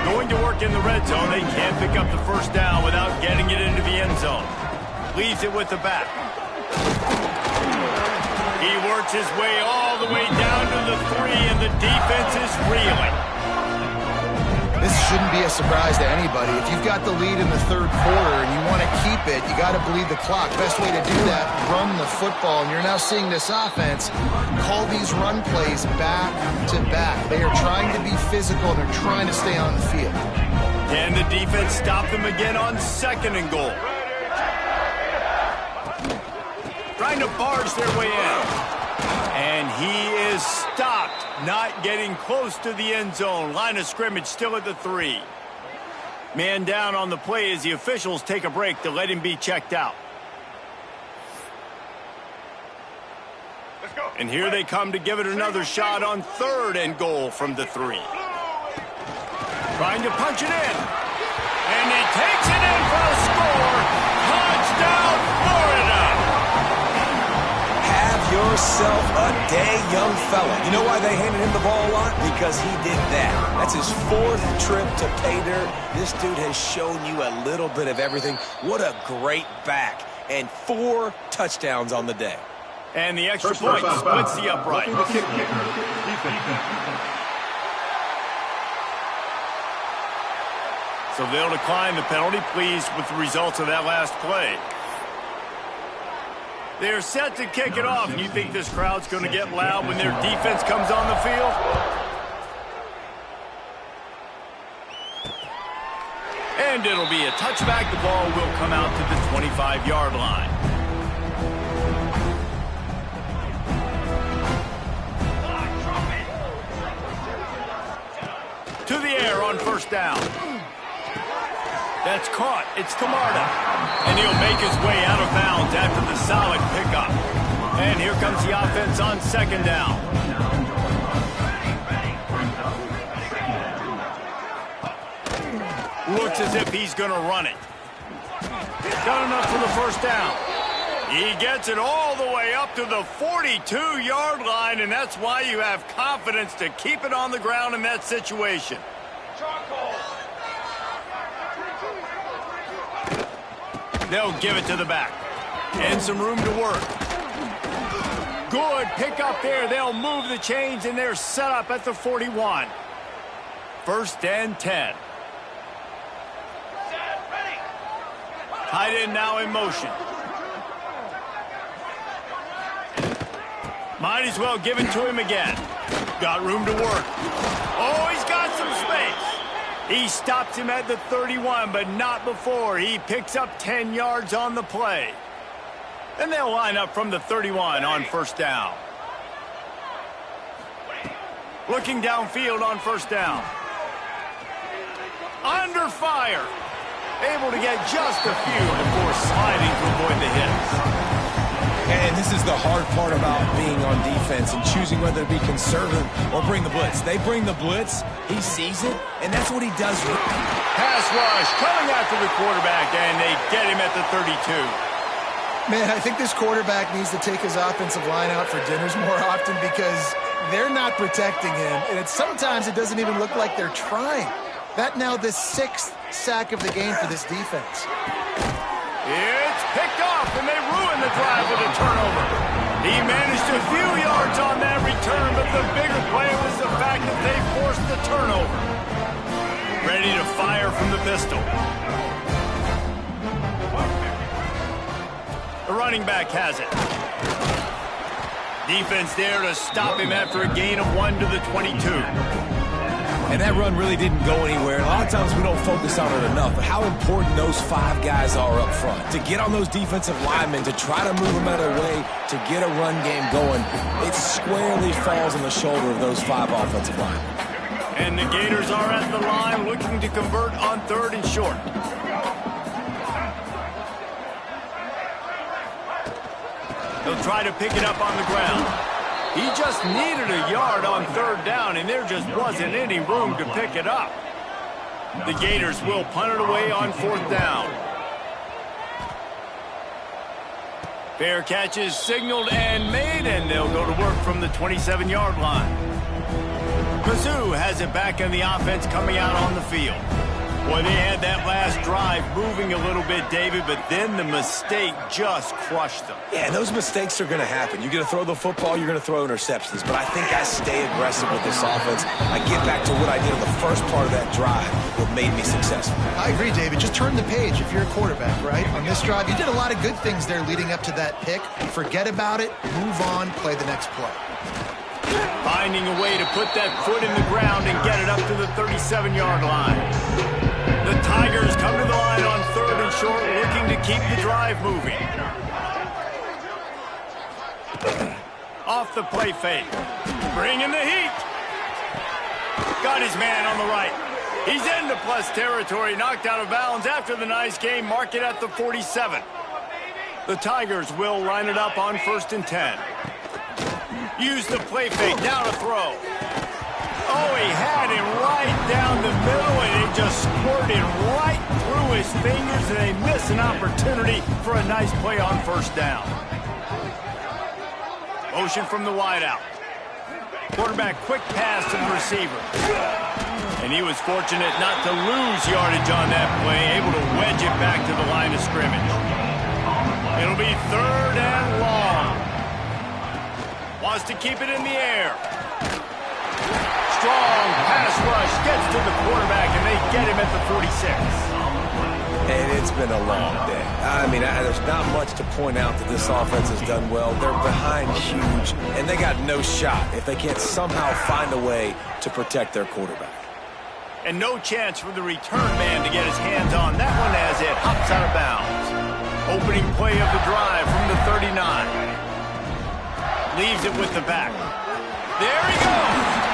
Going to work in the red zone, they can't pick up the first down without getting it into the end zone. Leaves it with the back. He works his way all the way down to the 3, and the defense is reeling. This shouldn't be a surprise to anybody. If you've got the lead in the third quarter and you want to keep it, you got to bleed the clock. Best way to do that, run the football. And you're now seeing this offense call these run plays back to back. They are trying to be physical, and they're trying to stay on the field. And the defense stopped them again on 2nd and goal. Trying to barge their way in. And he is stopped, not getting close to the end zone. Line of scrimmage still at the 3. Man down on the play as the officials take a break to let him be checked out. And here they come to give it another shot on 3rd and goal from the 3. Trying to punch it in. And he takes it in for a score. Touchdown, Florida! Have yourself a day, young fella. You know why they handed him the ball a lot? Because he did that. That's his 4th trip to pay dirt. This dude has shown you a little bit of everything. What a great back. And 4 touchdowns on the day. And the extra point splits the upright. So they'll decline the penalty, pleased with the results of that last play. They're set to kick it off, and you think this crowd's going to get loud when their defense comes on the field? And it'll be a touchback. The ball will come out to the 25-yard line. To the air on 1st down. That's caught. It's Camarda. And he'll make his way out of bounds after the solid pickup. And here comes the offense on 2nd down. Looks as if he's going to run it. Got enough for the 1st down. He gets it all the way up to the 42-yard line, and that's why you have confidence to keep it on the ground in that situation. They'll give it to the back. And some room to work. Good pick up there. They'll move the chains, and they're set up at the 41. 1st and 10. Tight end now in motion. Might as well give it to him again. Got room to work. Oh, he's got some space. He stops him at the 31, but not before. He picks up 10 yards on the play. And they'll line up from the 31 on 1st down. Looking downfield on 1st down. Under fire. Able to get just a few before sliding to avoid the hits. And this is the hard part about being on defense and choosing whether to be conservative or bring the blitz. They bring the blitz, he sees it, and that's what he does. Pass rush coming after the quarterback, and they get him at the 32. Man, I think this quarterback needs to take his offensive line out for dinners more often because they're not protecting him, and sometimes it doesn't even look like they're trying. That now the 6th sack of the game for this defense. It's picked off, and they ruin the drive with a turnover. He managed a few yards on that return, but the bigger play was the fact that they forced the turnover. Ready to fire from the pistol. The running back has it. Defense there to stop him after a gain of 1 to the 22. And that run really didn't go anywhere. A lot of times we don't focus on it enough, but how important those 5 guys are up front. To get on those defensive linemen, to try to move them out of the way, to get a run game going, it squarely falls on the shoulder of those 5 offensive linemen. And the Gators are at the line looking to convert on 3rd and short. They'll try to pick it up on the ground. He just needed a yard on 3rd down, and there just wasn't any room to pick it up. The Gators will punt it away on 4th down. Fair catch is signaled and made, and they'll go to work from the 27-yard line. Mizzou has it back in the offense coming out on the field. Well, they had that last drive moving a little bit, David, but then the mistake just crushed them. Yeah, and those mistakes are going to happen. You're going to throw the football, you're going to throw interceptions. But I think I stay aggressive with this offense. I get back to what I did in the first part of that drive, what made me successful. I agree, David. Just turn the page if you're a quarterback, right? On this drive, you did a lot of good things there leading up to that pick. Forget about it, move on, play the next play. Finding a way to put that foot in the ground and get it up to the 37-yard line. The Tigers come to the line on 3rd and short, looking to keep the drive moving. Off the play fake. Bringing the heat. Got his man on the right. He's into plus territory, knocked out of bounds after the nice game. Mark it at the 47. The Tigers will line it up on 1st and 10. Use the play fake, now to throw. Oh, he had it right down the middle, and it just squirted right through his fingers, and they miss an opportunity for a nice play on 1st down. Motion from the wideout. Quarterback quick pass to the receiver. And he was fortunate not to lose yardage on that play, able to wedge it back to the line of scrimmage. It'll be 3rd and long. Wants to keep it in the air. Strong pass rush gets to the quarterback, and they get him at the 46. And it's been a long day. I mean, there's not much to point out that this offense has done well. They're behind huge, and they got no shot if they can't somehow find a way to protect their quarterback. And no chance for the return man to get his hands on that one as it hops out of bounds. Opening play of the drive from the 39. Leaves it with the back. There he goes.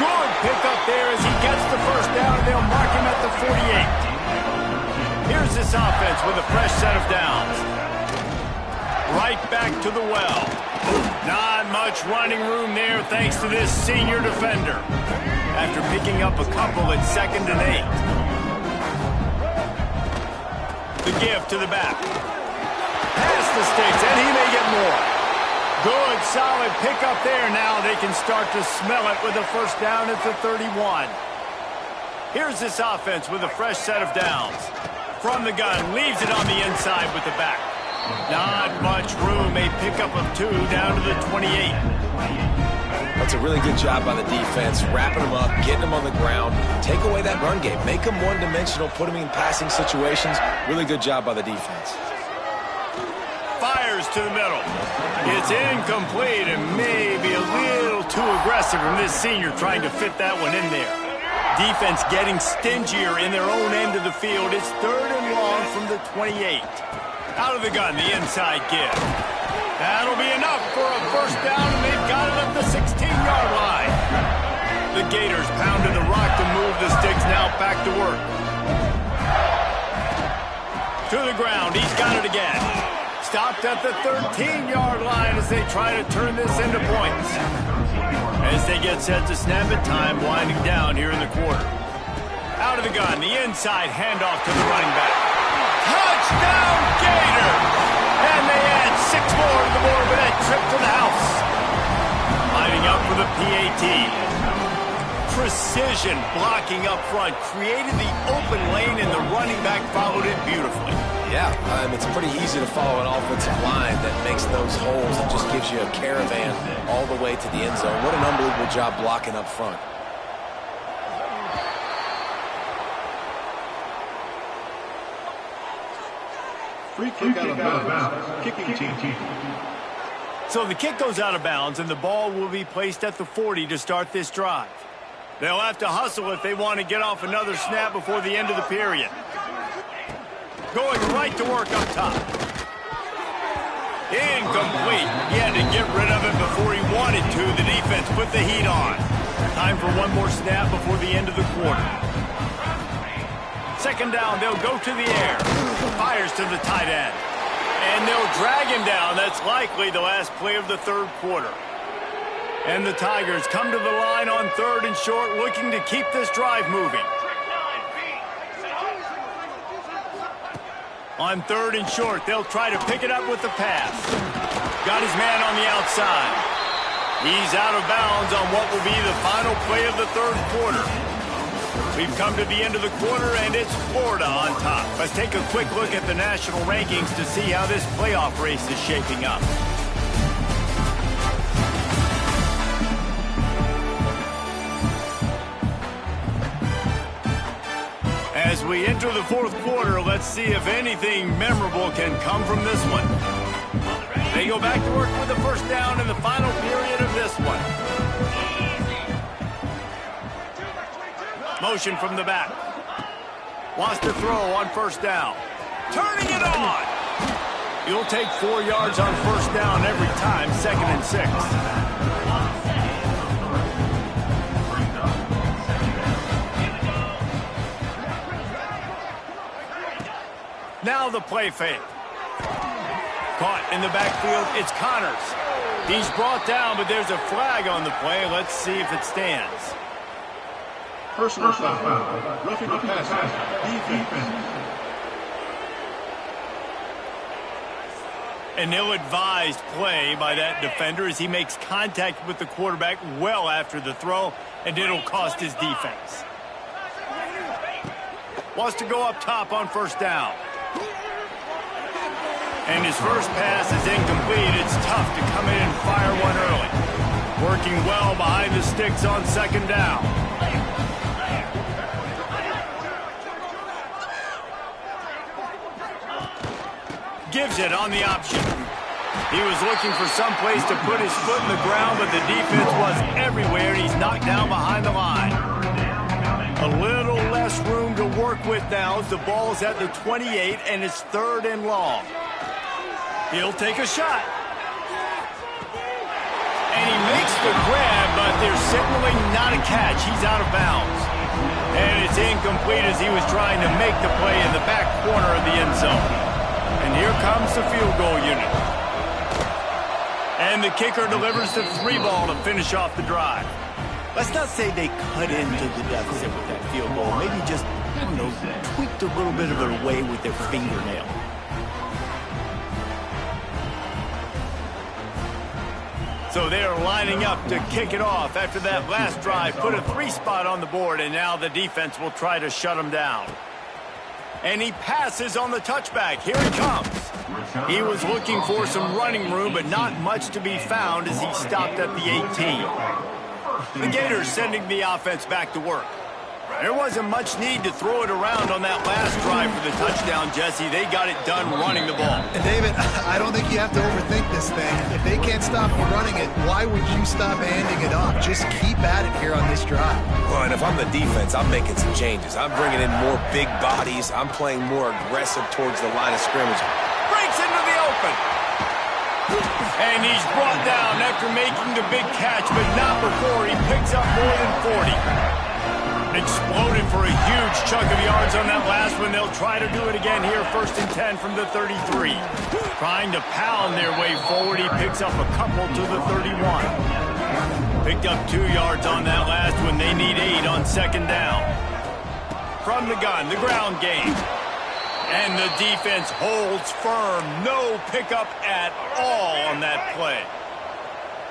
Good pickup there as he gets the 1st down, and they'll mark him at the 48. Here's this offense with a fresh set of downs. Right back to the well. Not much running room there thanks to this senior defender. After picking up a couple at 2nd and 8. The give to the back. Past the sticks, and he may get more. Good, solid pickup there. Now they can start to smell it with a 1st down at the 31. Here's this offense with a fresh set of downs. From the gun, leaves it on the inside with the back. Not much room, a pickup of 2 down to the 28. That's a really good job by the defense, wrapping them up, getting them on the ground, take away that run game, make them one-dimensional, put them in passing situations. Really good job by the defense. Fires to the middle. It's incomplete and maybe a little too aggressive from this senior trying to fit that one in there. Defense getting stingier in their own end of the field. It's 3rd and long from the 28. Out of the gun, the inside give. That'll be enough for a 1st down, and they've got it at the 16-yard line. The Gators pounded the rock to move the sticks, now back to work. To the ground, he's got it again. Stopped at the 13-yard line as they try to turn this into points. As they get set to snap it, time winding down here in the quarter. Out of the gun, the inside handoff to the running back. Touchdown, Gators! And they add 6 more to the board with that trip to the house. Lining up for the PAT. Precision blocking up front created the open lane, and the running back followed it beautifully. Yeah, it's pretty easy to follow an offensive line that makes those holes and just gives you a caravan all the way to the end zone. What an unbelievable job blocking up front. Free kick out of bounds. Kicking team. So the kick goes out of bounds, and the ball will be placed at the 40 to start this drive. They'll have to hustle if they want to get off another snap before the end of the period. Going right to work up top. Incomplete. He had to get rid of it before he wanted to. The defense put the heat on. Time for one more snap before the end of the quarter. 2nd down, they'll go to the air. Fires to the tight end. And they'll drag him down. That's likely the last play of the 3rd quarter. And the Tigers come to the line on 3rd and short, looking to keep this drive moving. On 3rd and short, they'll try to pick it up with the pass. Got his man on the outside. He's out of bounds on what will be the final play of the third quarter. We've come to the end of the quarter, and it's Florida on top. Let's take a quick look at the national rankings to see how this playoff race is shaping up. As we enter the fourth quarter, let's see if anything memorable can come from this one. They go back to work with the first down in the final period of this one. Motion from the back. Wants to throw on first down. Turning it on. He'll take 4 yards on first down every time, 2nd and 6. Now the play fake. Caught in the backfield, it's Connors. He's brought down, but there's a flag on the play. Let's see if it stands. Personal foul. Roughing the passer. Defense. An ill-advised play by that defender as he makes contact with the quarterback well after the throw, and it'll cost his defense. Wants to go up top on first down. And his first pass is incomplete. It's tough to come in and fire one early. Working well behind the sticks on second down. Gives it on the option. He was looking for some place to put his foot in the ground, but the defense was everywhere, and he's knocked down behind the line. A little less room to work with now as the ball's at the 28, and it's 3rd and long. He'll take a shot. And he makes the grab, but there's signaling not a catch. He's out of bounds. And it's incomplete as he was trying to make the play in the back corner of the end zone. And here comes the field goal unit. And the kicker delivers the 3-ball to finish off the drive. Let's not say they cut into the deficit with that field goal. Maybe just, tweaked a little bit of it away with their fingernail. So they're lining up to kick it off after that last drive. Put a 3-spot on the board, and now the defense will try to shut them down. And he passes on the touchback. Here he comes. He was looking for some running room, but not much to be found as he stopped at the 18. The Gators sending the offense back to work. There wasn't much need to throw it around on that last drive for the touchdown, Jesse. They got it done running the ball. And David, I don't think you have to overthink this thing. If they can't stop running it, why would you stop handing it off? Just keep at it here on this drive. Well, and if I'm the defense, I'm making some changes. I'm bringing in more big bodies. I'm playing more aggressive towards the line of scrimmage. Breaks into the open. And he's brought down after making the big catch, but not before he picks up more than 40. Exploded for a huge chunk of yards on that last one. They'll try to do it again here, 1st and 10 from the 33. Trying to pound their way forward. He picks up a couple to the 31. Picked up 2 yards on that last one. They need 8 on second down. From the gun, the ground game. And the defense holds firm. No pickup at all on that play.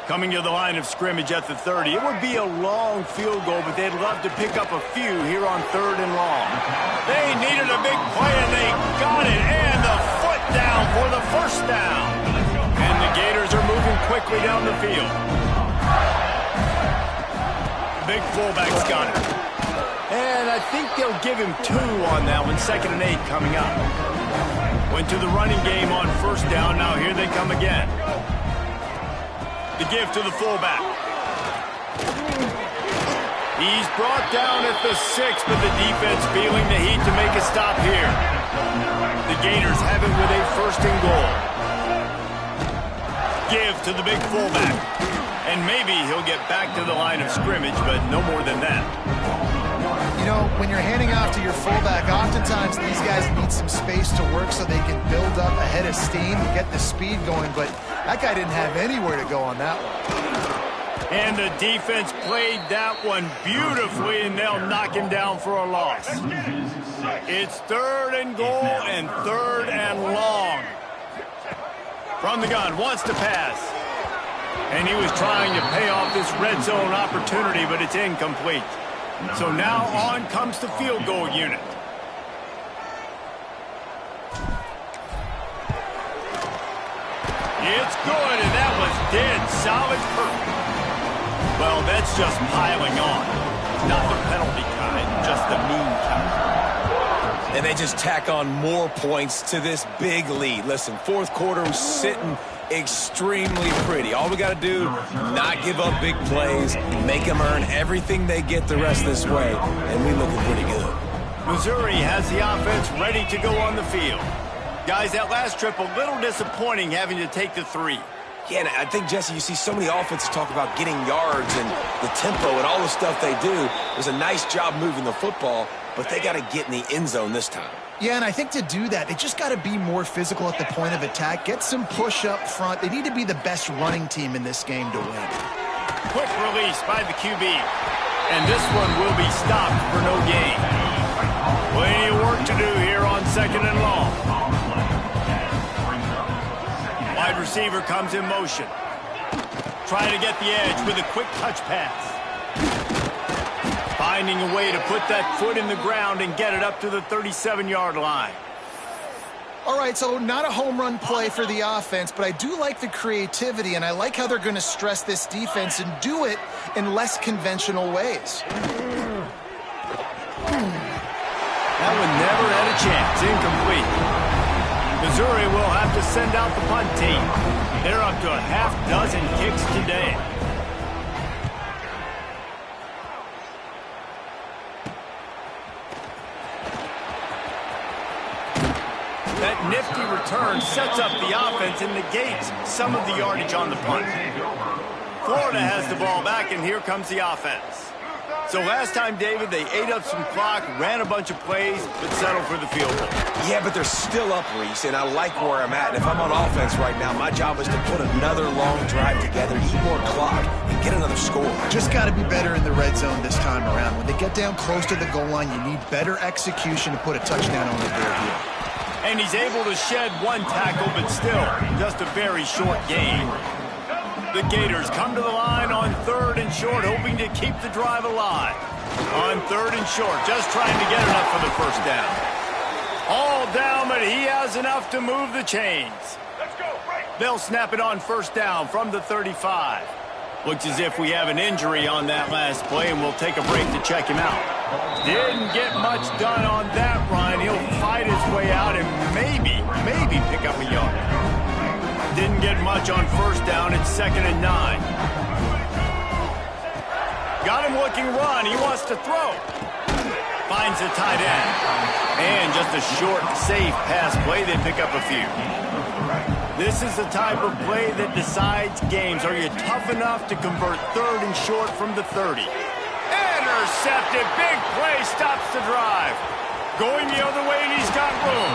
Coming to the line of scrimmage at the 30. It would be a long field goal, but they'd love to pick up a few here on 3rd and long. They needed a big play, and they got it. And the foot down for the first down. And the Gators are moving quickly down the field. Big fullback's got it. And I think they'll give him 2 on that one. 2nd and 8 coming up. Went to the running game on first down. Now here they come again. The give to the fullback. He's brought down at the 6, but the defense feeling the heat to make a stop here. The Gators have it with a 1st and goal. Give to the big fullback. And maybe he'll get back to the line of scrimmage, but no more than that. You know, when you're handing off to your fullback, oftentimes these guys need some space to work so they can build up a head of steam and get the speed going, but that guy didn't have anywhere to go on that one. And the defense played that one beautifully, and they'll knock him down for a loss. It's 3rd and goal and 3rd and long. From the gun, wants to pass. And he was trying to pay off this red zone opportunity, but it's incomplete. So now on comes the field goal unit. It's good, and that was dead solid perfect. Well, that's just piling on. Not the penalty kind, just the mean kind. And they just tack on more points to this big lead. Listen, fourth quarter was sitting extremely pretty. All we got to do, not give up big plays, make them earn everything they get the rest this way, and we looking pretty good. Missouri has the offense ready to go on the field. Guys, that last trip a little disappointing having to take the 3. Yeah, and I think, Jesse, you see so many offenses talk about getting yards and the tempo and all the stuff they do. It was a nice job moving the football, but they got to get in the end zone this time. Yeah, and I think to do that, they just got to be more physical at the point of attack, get some push up front. They need to be the best running team in this game to win. Quick release by the QB. And this one will be stopped for no gain. Plenty of work to do here on 2nd and long. Wide receiver comes in motion. Trying to get the edge with a quick touch pass. Finding a way to put that foot in the ground and get it up to the 37-yard line. All right, so not a home run play for the offense, but I do like the creativity, and I like how they're going to stress this defense and do it in less conventional ways. That one never had a chance. Incomplete. Missouri will have to send out the punt team. They're up to a half-dozen kicks today. That nifty return sets up the offense and negates some of the yardage on the punt. Florida has the ball back, and here comes the offense. So last time, David, they ate up some clock, ran a bunch of plays, but settled for the field goal. Yeah, but they're still up, Reese, and I like where I'm at. And if I'm on offense right now, my job is to put another long drive together, eat more clock, and get another score. Just got to be better in the red zone this time around. When they get down close to the goal line, you need better execution to put a touchdown on the board here. And he's able to shed one tackle, but still, just a very short gain. The Gators come to the line on 3rd and short, hoping to keep the drive alive. On 3rd and short, just trying to get enough for the first down. All down, but he has enough to move the chains. Let's go, right. They'll snap it on 1st down from the 35. Looks as if we have an injury on that last play, and we'll take a break to check him out. Didn't get much done on that run. He'll fight his way out and maybe pick up a yard. Didn't get much on 1st down. It's 2nd and 9. Got him looking run. He wants to throw. Finds a tight end. And just a short, safe pass play. They pick up a few. This is the type of play that decides games. Are you tough enough to convert 3rd and short from the 30? Intercepted. Big play stops the drive. Going the other way, and he's got room.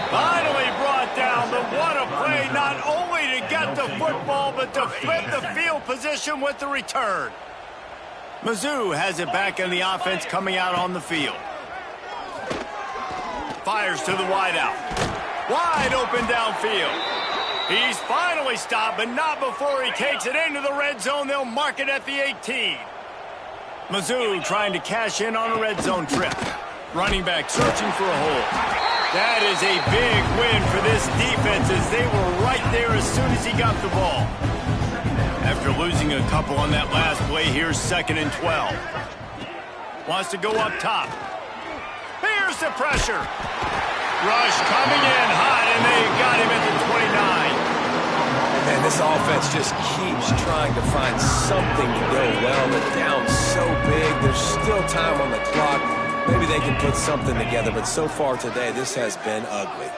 Finally brought down, but what a play, not only to get the football, but to flip the field position with the return. Mizzou has it back in the offense coming out on the field. Fires to the wideout. Wide open downfield. He's finally stopped, but not before he takes it into the red zone. They'll mark it at the 18. Mizzou trying to cash in on a red zone trip. Running back searching for a hole. That is a big win for this defense as they were right there as soon as he got the ball. After losing a couple on that last play, here's 2nd and 12. Wants to go up top. Here's the pressure. Rush coming in hot, and they got him at the 29. Man, this offense just keeps trying to find something to go well, but down so big, there's still time on the clock. Maybe they can put something together, but so far today, this has been ugly.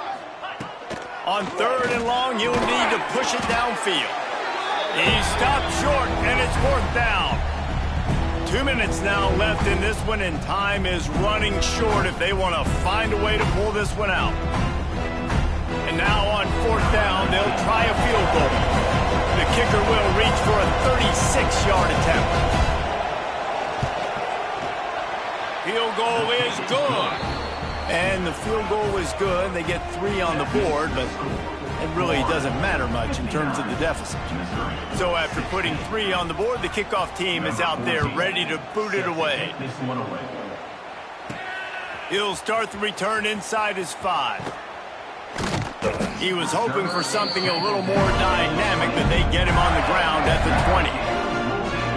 On 3rd and long, you'll need to push it downfield. He stopped short, and it's 4th down. 2 minutes now left in this one, and time is running short if they want to find a way to pull this one out. And now on 4th down, they'll try a field goal. The kicker will reach for a 36-yard attempt. Field goal is good. And the field goal is good. They get 3 on the board, but it really doesn't matter much in terms of the deficit. So after putting 3 on the board, the kickoff team is out there ready to boot it away. He'll start the return inside his 5. He was hoping for something a little more dynamic, but they get him on the ground at the 20.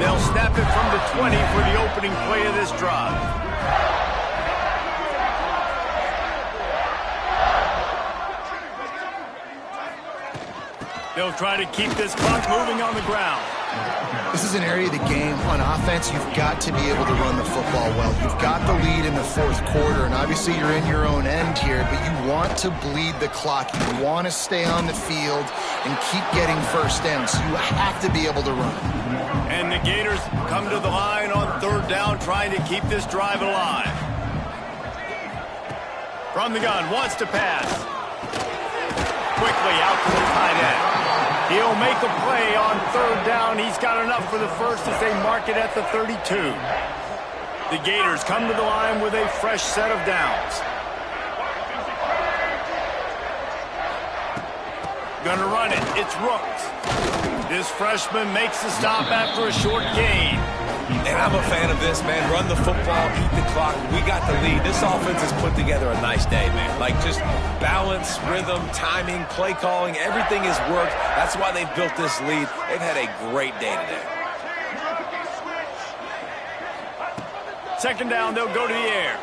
They'll snap it from the 20 for the opening play of this drive. They'll try to keep this clock moving on the ground. This is an area of the game on offense you've got to be able to run the football well. You've got the lead in the 4th quarter, and obviously you're in your own end here, but you want to bleed the clock. You want to stay on the field and keep getting first down, so you have to be able to run. And the Gators come to the line on 3rd down, trying to keep this drive alive. From the gun, wants to pass. Quickly out to the tight end. He'll make a play on 3rd down. He's got enough for the first as they mark it at the 32. The Gators come to the line with a fresh set of downs. Gonna run it. It's Rooks. This freshman makes the stop after a short gain. And I'm a fan of this, man. Run the football, eat the clock. We got the lead. This offense has put together a nice day, man. Like, just balance, rhythm, timing, play calling, everything has worked. That's why they've built this lead. They've had a great day today. 2nd down, they'll go to the air.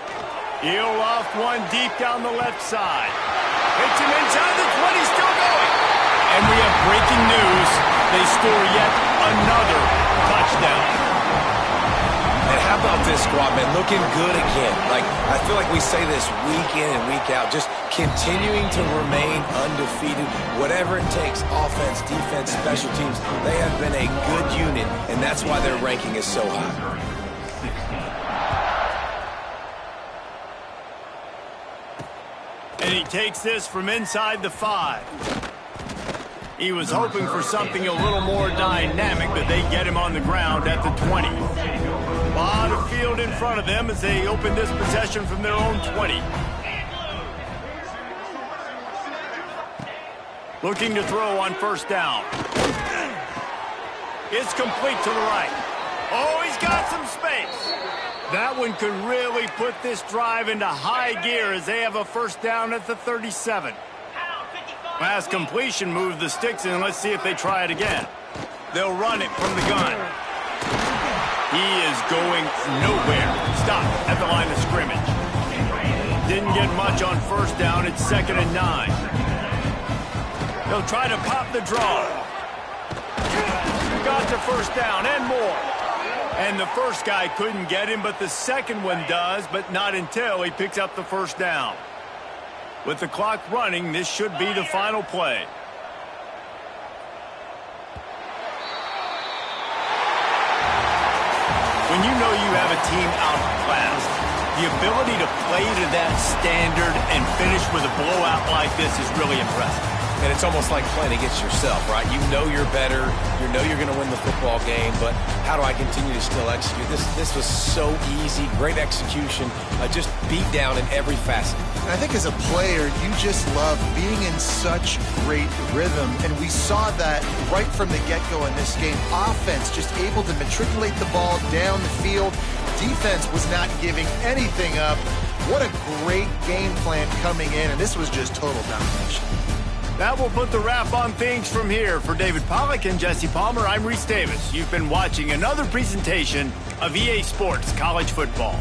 He'll loft one deep down the left side. Hits him inside the 20, still going. And we have breaking news. They score yet another touchdown. And how about this squad, man? Looking good again. Like, I feel like we say this week in and week out, just continuing to remain undefeated. Whatever it takes, offense, defense, special teams, they have been a good unit, and that's why their ranking is so high. And he takes this from inside the 5. He was hoping for something a little more dynamic, but they get him on the ground at the 20. A lot of field in front of them as they open this possession from their own 20. Looking to throw on 1st down. It's complete to the right. Oh, he's got some space. That one could really put this drive into high gear as they have a 1st down at the 37. Pass completion moved the sticks in. Let's see if they try it again. They'll run it from the gun. He is going nowhere. Stop at the line of scrimmage. Didn't get much on 1st down. It's 2nd and 9. They'll try to pop the draw. Got to 1st down and more. And the first guy couldn't get him, but the second one does, but not until he picks up the 1st down. With the clock running, this should be the final play. When you know you have a team outclassed, the ability to play to that standard and finish with a blowout like this is really impressive. And it's almost like playing against yourself, right? You know you're better. You know you're going to win the football game, but how do I continue to still execute? This was so easy, great execution, just beat down in every facet. And I think as a player, you just love being in such great rhythm, and we saw that right from the get-go in this game. Offense just able to matriculate the ball down the field. Defense was not giving anything up. What a great game plan coming in, and this was just total domination. That will put the wrap on things from here. For David Pollack and Jesse Palmer, I'm Reese Davis. You've been watching another presentation of EA Sports College Football.